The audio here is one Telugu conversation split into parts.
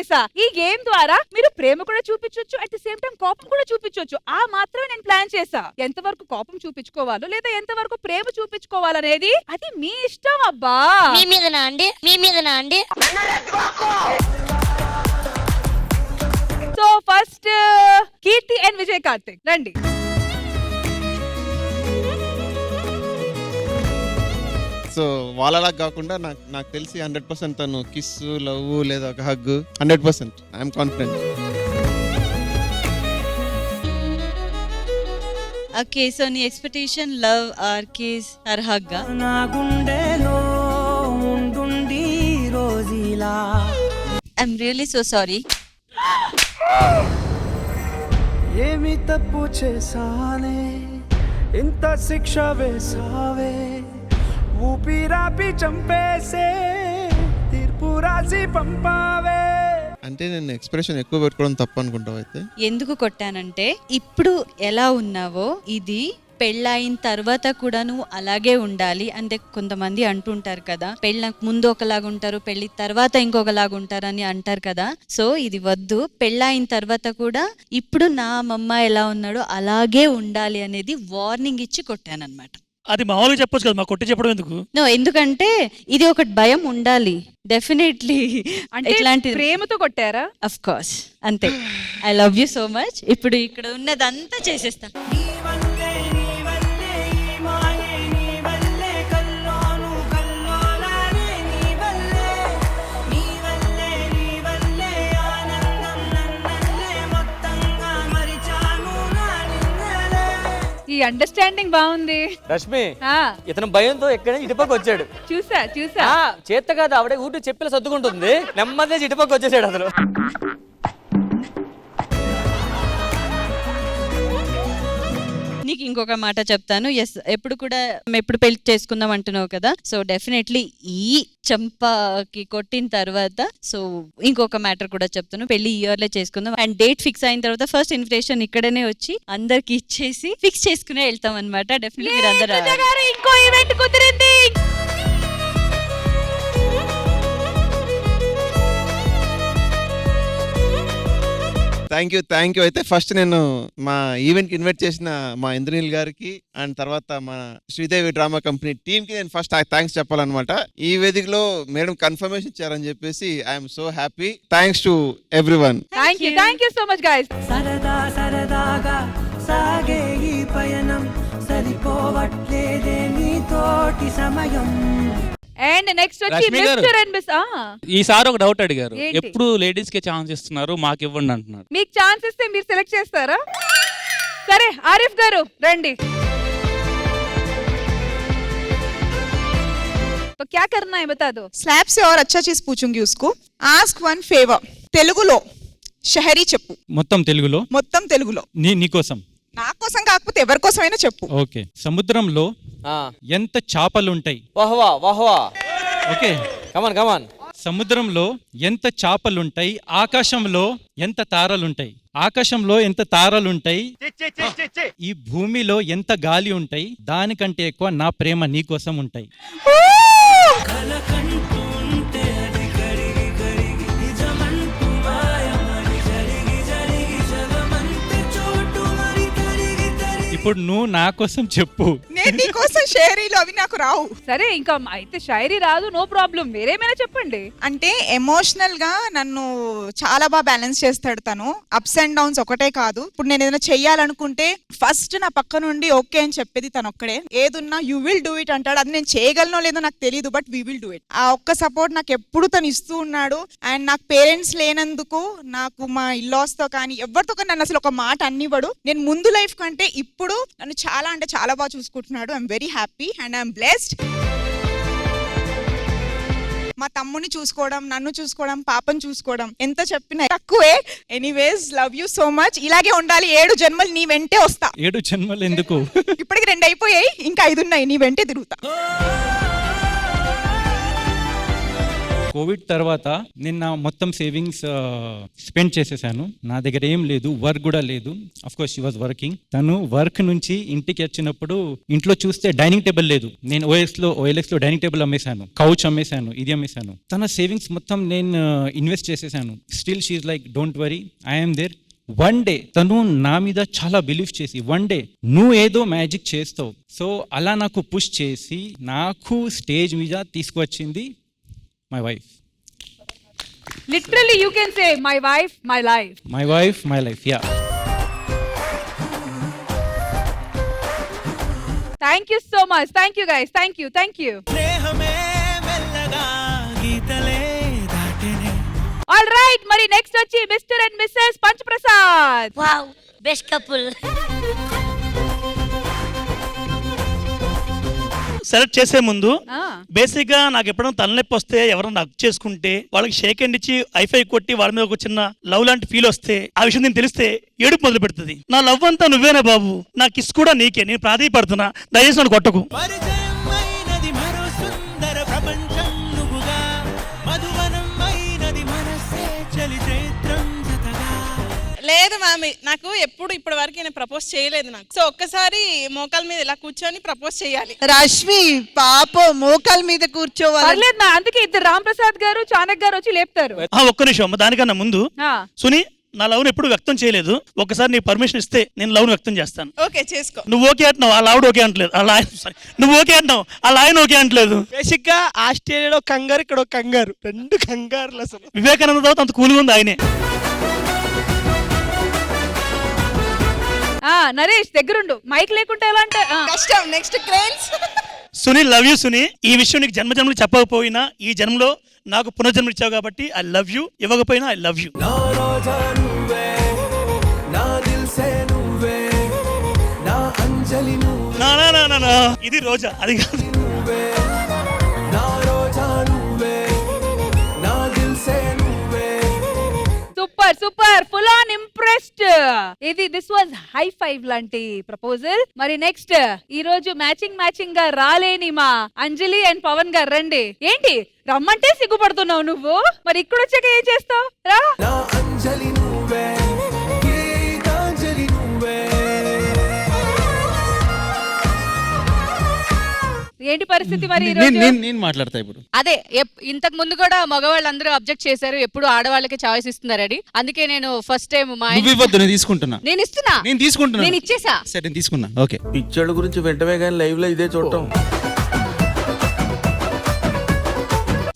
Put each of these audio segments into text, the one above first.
చేసా. ఈ గేమ్ ద్వారా మీరు ప్రేమ కూడా చూపించొచ్చు, అట్ ది సేమ్ టైం కోపం కూడా చూపించొచ్చు. ఆ మాత్రమే నేను ప్లాన్ చేసా. ఎంతవరకు కోపం చూపించుకోవాలో లేదా ఎంతవరకు ప్రేమ చూపించుకోవాలనేది అది మీ ఇష్టం. అబ్బా మీ మీదనా అండి so first Keerthi and Vijay Karthik రండి. సో వాళ్ళలా కాకుండా నాకు తెలిసి 100% తను కిస్, లవ్ లేదా ఒక hug 100% I'm confident. Okay, so నీ expectation love or kiss or hug? నా గుండెలో ఉండుండి రోజీలా. I'm really so sorry. ఏమి తప్పు చేసానే ఇంత శిక్ష వేసావే, ఊపిరాపి చంపేసే తీర్పు రాసి పంపావే. అంటే నేను ఎక్స్ప్రెషన్ ఎక్కువ పెట్టుకోవడం తప్పు అనుకుంటావు అయితే? ఎందుకు కొట్టానంటే ఇప్పుడు ఎలా ఉన్నావో ఇది పెళ్ళైన తర్వాత కూడా నువ్వు అలాగే ఉండాలి. అంటే కొంతమంది అంటుంటారు కదా, పెళ్ళకు ముందు ఒకలాగా ఉంటారు, పెళ్లి తర్వాత ఇంకొకలాగా ఉంటారు అని అంటారు కదా. సో ఇది వద్దు, పెళ్ళైన తర్వాత కూడా ఇప్పుడు నా మమ్మ ఎలా ఉన్నాడో అలాగే ఉండాలి అనేది వార్నింగ్ ఇచ్చి కొట్టానన్నమాట. అది మామూలుగా చెప్పొచ్చు కదా, మా కొట్టి చెప్పడం ఎందుకు? నో, ఎందుకంటే ఇది ఒకటి భయం ఉండాలి డెఫినెట్లీ. అంటే ఇట్లాంటి ప్రేమతో కొట్టారా? అఫ్ కోర్స్, అంతే. I love you so much. ఇప్పుడు ఇక్కడ ఉన్నదంతా చేసేస్తా. ఈ అండర్స్టాండింగ్ బాగుంది. రష్మి, ఆ ఇతను భయంతో ఎక్కడ ఇటుపక్క వచ్చాడు. చూసా చేత కాదు, ఆవిడ ఊటి చెప్పిన సర్దుకుంటుంది, నెమ్మదిగా ఇటుపక్క వచ్చేసాడు అసలు. నీకు ఇంకొక మాట చెప్తాను. ఎస్, ఎప్పుడు కూడా ఎప్పుడు పెళ్లి చేసుకుందాం అంటున్నావు కదా. సో డెఫినెట్లీ ఈ చంపకి కొట్టిన తర్వాత సో ఇంకొక మ్యాటర్ కూడా చెప్తాను. పెళ్లి ఇయర్ లో చేసుకుందాం అండ్ డేట్ ఫిక్స్ అయిన తర్వాత ఫస్ట్ ఇన్విటేషన్ ఇక్కడనే వచ్చి అందరికి ఇచ్చేసి ఫిక్స్ చేసుకునే వెళ్తాం అనమాట. డెఫినెట్లీ మీరు అందరూ. ఇంకో ఈవెంట్ కుదిరింది. Thank you. అయితే ఫస్ట్ నేను మా ఈవెంట్కి ఇన్వైట్ చేసిన మా ఇంద్రనీల్ గారికి అండ్ తర్వాత మా శ్రీదేవి డ్రామా కంపెనీ టీమ్కి నేను ఫస్ట్ థ్యాంక్స్ చెప్పాలన్నమాట. ఈ వేదికలో మేడం కన్ఫర్మేషన్ ఇచ్చారని చెప్పేసి I'm so happy. Thanks to everyone. Thank you so much guys. సరదాగా సాగే ఈ పయనం సరిపోవట్లేదే నీతోటి సమయం. అండ్ నెక్స్ట్ వచ్చి రష్మి గారు. Mister and miss. ఈసారి ఒక డౌట్ అడిగారు, ఏంటి? ఎప్పుడు లేడీస్ కే ఛాన్స్ ఇస్తున్నారు, మాకు ఇవ్వండి అంటున్నారు. మీకు ఛాన్స్ ఇస్తే మీరు సెలెక్ట్ చేస్తారా? సరే ఆరిఫ్ గారు రండి. तो क्या करना है बता दो. स्लैब से और अच्छा चीज पूछूंगी उसको. Ask one favour. తెలుగులో షహరీ చెప్పు. మొత్తం తెలుగులో నీకోసం. నా కోసం కాకపోతే ఎవరి కోసమైనా చెప్పు. ఓకే. సముద్రంలో ఎంత చేపలుంటాయి? వాహ్వా వాహ్వా. ఓకే, కమాన్. సముద్రంలో ఎంత చేపలుంటాయి? ఆకాశంలో ఎంత తారలుంటాయి? ఆకాశంలో ఎంత తారలుంటాయి? ఈ భూమిలో ఎంత గాలి ఉంటాయి? దానికంటే ఎక్కువ నా ప్రేమ నీకోసం ఉంటాయి. ఇప్పుడు నువ్వు నా కోసం చెప్పు. నేను నీ కోసం షేరీలు అవి నాకు రావు. సరే ఇంకా అయితే షాయరీ రాదు, నో ప్రాబ్లం, వేరేమైనా చెప్పండి. అంటే ఎమోషనల్ గా నన్ను చాలా బాగా బ్యాలెన్స్ చేస్తాడు తను. అప్స్ అండ్ డౌన్స్ ఒకటే కాదు. ఇప్పుడు నేను ఏదైనా చెయ్యాలనుకుంటే ఫస్ట్ నా పక్క నుండి ఓకే అని చెప్పేది తను ఒక్కడే. ఏదున్నా యూ విల్ డూ ఇట్ అంటాడు. అది నేను చేయగలనో లేదో నాకు తెలియదు, but we will do it. ఆ ఒక్క సపోర్ట్ నాకు ఎప్పుడు తను ఇస్తూ ఉన్నాడు. అండ్ నాకు పేరెంట్స్ లేనందుకు నాకు మా ఇల్లాస్ తో కానీ ఎవరితో కానీ నన్ను అసలు ఒక మాట అన్నివ్వడు. నేను ముందు లైఫ్ కంటే ఇప్పుడు నన్ను చాలా అంటే చాలా బాగా చూసుకుంటున్నాడు. I'm very happy and I'm blessed. మా తమ్ముని చూసుకోవడం, నన్ను చూసుకోవడం, పాపని చూసుకోవడం ఎంత చెప్పినా తక్కువే. Anyways love you so much. ఇలాగే ఉండాలి. 7 జన్మలు నీ వెంటే వస్తా. 7 జన్మలు ఎందుకు? ఇప్పటికి 2 అయిపోయాయి, ఇంకా 5 ఉన్నాయి. నీ వెంటే తిరుగుతా. కోవిడ్ తర్వాత నేను నా మొత్తం సేవింగ్స్ స్పెండ్ చేసేసాను. నా దగ్గర ఏం లేదు, వర్క్ కూడా లేదు. Of course she was working. తను వర్క్ నుంచి ఇంటికి వచ్చినప్పుడు ఇంట్లో చూస్తే డైనింగ్ టేబుల్ లేదు. నేను OLX లో డైనింగ్ టేబుల్ అమ్మేశాను, కౌచ్ అమ్మేశాను, ఇది అమ్మేశాను. తన సేవింగ్స్ మొత్తం నేను ఇన్వెస్ట్ చేసేసాను. Still she is like don't worry, I'm there. One day తను నా మీద చాలా బిలీవ్ చేసి, వన్ డే నువ్వు ఏదో మ్యాజిక్ చేస్తావు, సో అలా నాకు పుష్ చేసి నాకు స్టేజ్ మీద తీసుకువచ్చింది my wife. Literally you can say my wife my life. My wife my life, yeah. Thank you so much. Thank you guys. Thank you. Thank you. స్నేహమే మెల్లగా గీతలే దాటెనే. ఆల్ రైట్, మరి నెక్స్ట్ వచ్చి mister and missus Punch Prasad. Wow, best couple. Select చేసే ముందు బేసిక్ గా నాకు ఎప్పుడైనా తలనొప్పి వస్తే ఎవరైనా హక్ చేసుకుంటే వాళ్ళకి షేక్ హ్యాండ్ ఇచ్చి ఐఫై కొట్టి వాళ్ళ మీద ఒక చిన్న లవ్ లాంటి ఫీల్ వస్తే ఆ విషయం నేను తెలిస్తే ఏడుపు మొదలు పెడుతుంది. నా లవ్ అంతా నువ్వేనా బాబు, నా కిస్ కూడా నీకే, నేను ప్రాధాయపడుతున్నా, దయచేసి నన్ను కొట్టకు. పరిచయమైనది మరో సుందర ప్రపంచం నువ్వుగా, మధువనం అయినది మనసే చలి చైత్రం జతగా. లేదు మామి, నాకు ఎప్పుడు ఇప్పటి వరకు నేను ప్రపోజ్ చేయలేదు నాకు. సో ఒక్కసారి మోకాల మీద ఇలా కూర్చొని ప్రపోజ్ చేయాలి. రష్మి పాప మోకాల మీద కూర్చోవాలి. పర్లేదు నా, అందుకే ఇద్దరు రామ్ ప్రసాద్ గారు చాణక్ గారు వచ్చి లేపుతారు. ఒక్క నిమిషం అమ్మ, దానికన్నా ముందు సునీ నా లవ్ ఎప్పుడు వ్యక్తం చేయలేదు. ఒకసారి నీ పర్మిషన్ ఇస్తే నేను లవ్ వ్యక్తం చేస్తాను. ఓకే చేసుకో. నువ్వు ఓకే అంటున్నావు, ఆ లావుడు ఓకే అంటలేదు, ఆ లాయన్ నువ్వు ఓకే అంటున్నావు, ఆ లాయన్ ఓకే అంటలేదు. బేసిక్ గా ఆస్ట్రేలియాలో కంగారు, ఇక్కడ కంగారు, రెండు కంగారులు అసలు. వివేకానంద తర్వాత అంత కూలిగా ఉంది ఆయనే. నరేష్ దగ్గరుండు, మైక్ లేకుంటే ఎలా అంటే కష్టం. Next cranes. Sunil, love you Suni. ఈ విషయం నీకు జన్మజన్మలు చెప్పకపోయినా ఈ జన్మలో నాకు పునర్జన్మ ఇచ్చావు కాబట్టి ఐ లవ్ యూ. ఇవ్వకపోయినా ఐ లవ్ యూ. నా రోజా నువ్వే, నా దిల్సే నువ్వే, నా అంజలి నువ్వే. నా నా నా నా ఇది రోజా, అది కాదు. నువ్వే నా రోజా నువ్వే, నా దిల్సే నువ్వే. Super super, full on impressed. This was high five లాంటి ప్రపోజల్. మరి నెక్స్ట్ ఈ రోజు మ్యాచింగ్ గా రాలేని మా అంజలి అండ్ పవన్ గారు రండి. ఏంటి రమ్మంటే సిగ్గుపడుతున్నావు నువ్వు, మరి ఇక్కడ వచ్చాక ఏం చేస్తావు? రా. నా అంజలి నువ్వే, గీతాంజలి నువ్వే. ఏంటి పరిస్థితి మరి ఈ రోజు? నేను మాట్లాడతా ఇప్పుడు. అదే ఇంతకు ముందు కూడా మగవాళ్ళందరూ అబ్జెక్ట్ చేశారు, ఎప్పుడు ఆడవాళ్ళకి చాయిస్ ఇస్తున్నారని. అందుకే నేను ఫస్ట్ టైం నేను తీసుకుంటున్నా. నేను ఇస్తున్నా, నేను తీసుకుంటున్నా, నేను ఇచ్చేసా. సరే నేను తీసుకున్నా. ఓకే. పిచ్చోళ్ళ గురించి వెంటనే కానీ లైవ్ లో ఇదే చూడటం.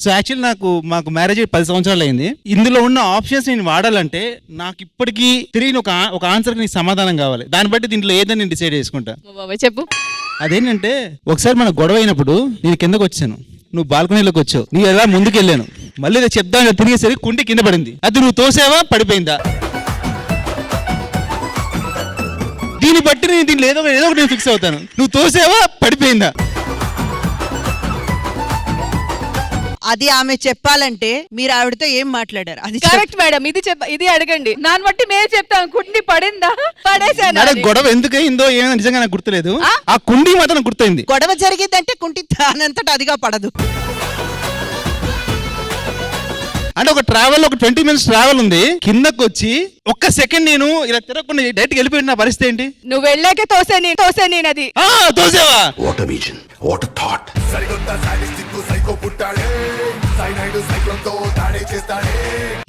సో యాక్చువల్లీ మాకు మ్యారేజ్ 10 సంవత్సరాలు అయింది. ఇందులో ఉన్న ఆప్షన్స్ నేను వాడాలంటే నాకు ఇప్పటికీ తిరిగి ఒక ఆన్సర్ నీకు సమాధానం కావాలి. దాన్ని బట్టి దీంట్లో ఏదని నేను డిసైడ్ చేసుకుంటా. చెప్పు. అదేంటంటే ఒకసారి మన గొడవ అయినప్పుడు నేను కిందకు వచ్చాను, నువ్వు బాల్కనీలోకి వచ్చావు, నువ్వు ఎలా ముందుకు వెళ్ళాను, మళ్ళీ చెప్దాను తిరిగేసరికి కుంటి కింద పడింది. అది నువ్వు తోసావా పడిపోయిందా? దీన్ని బట్టి నేను దీంట్లో ఏదో ఒకటి నేను ఫిక్స్ అవుతాను. నువ్వు తోసావా పడిపోయిందా? అది ఆమె చెప్పాలంటే మీరు ఆవిడతో ఏం మాట్లాడారు? అది కరెక్ట్ మేడం, ఇది అడగండి. దాన్ని బట్టి మేము చెప్తాం. కుండి పడిందా? పడేసాను. గొడవ ఎందుకు అయిందో ఏమో నిజంగా నాకు గుర్తులేదు. ఆ కుండి మాత్రం గుర్తయింది. గొడవ జరిగిందంటే కుంటి దానంతట అదిగా పడదు. అంటే ఒక 20 minutes ట్రావెల్ ఉంది, కిందకు వచ్చి ఒక్క సెకండ్ నేను ఇలా తిరగకుండా డైరెక్ట్ వెళ్ళిపోయిన నా పరిస్థితి ఏంటి? నువ్వు వెళ్ళాకే తోసే నేను అది. తోసేవా?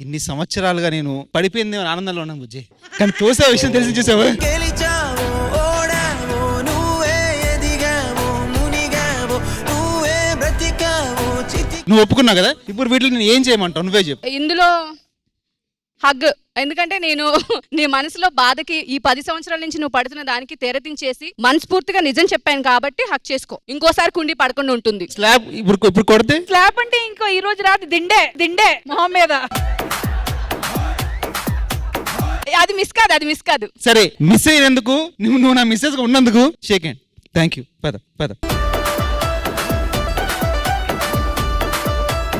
ఇన్ని సంవత్సరాలుగా నేను పడిపోయింది ఆనందంలో ఉన్నాను బుజ్జి, కానీ తోసే విషయం తెలిసి చూసావా? గెలిచావో, ఓడావో, నువ్వే ఎదిగావో, మునిగావో, నువ్వే బ్రతికావో, నువ్వు ఒప్పుకున్నావు కదా, ఇప్పుడు వీటిని నేను ఏం చేయమంటావు నువ్వే చెప్పు. ఇందులో హగ్, ఎందుకంటే నేను నీ మనసులో బాధకి ఈ 10 సంవత్సరాల నుంచి నువ్వు పడుతున్న దానికి తెరదించేసి మనస్ఫూర్తిగా నిజం చెప్పాను కాబట్టి హగ్ చేసుకో. ఇంకోసారి కుండి పడకుండా ఉంటుంది. స్లాబ్ ఇప్పుడు కొడితే స్లాబ్ అంటే ఇంకో ఈ రోజు రాత్రి దిండే మొహం మీద. అది మిస్ కాదు. సరే, మిస్ అయినందుకు నువ్వు నా మిస్సెస్ గా ఉన్నందుకు షేక్ హ్యాండ్. Thank you. పద.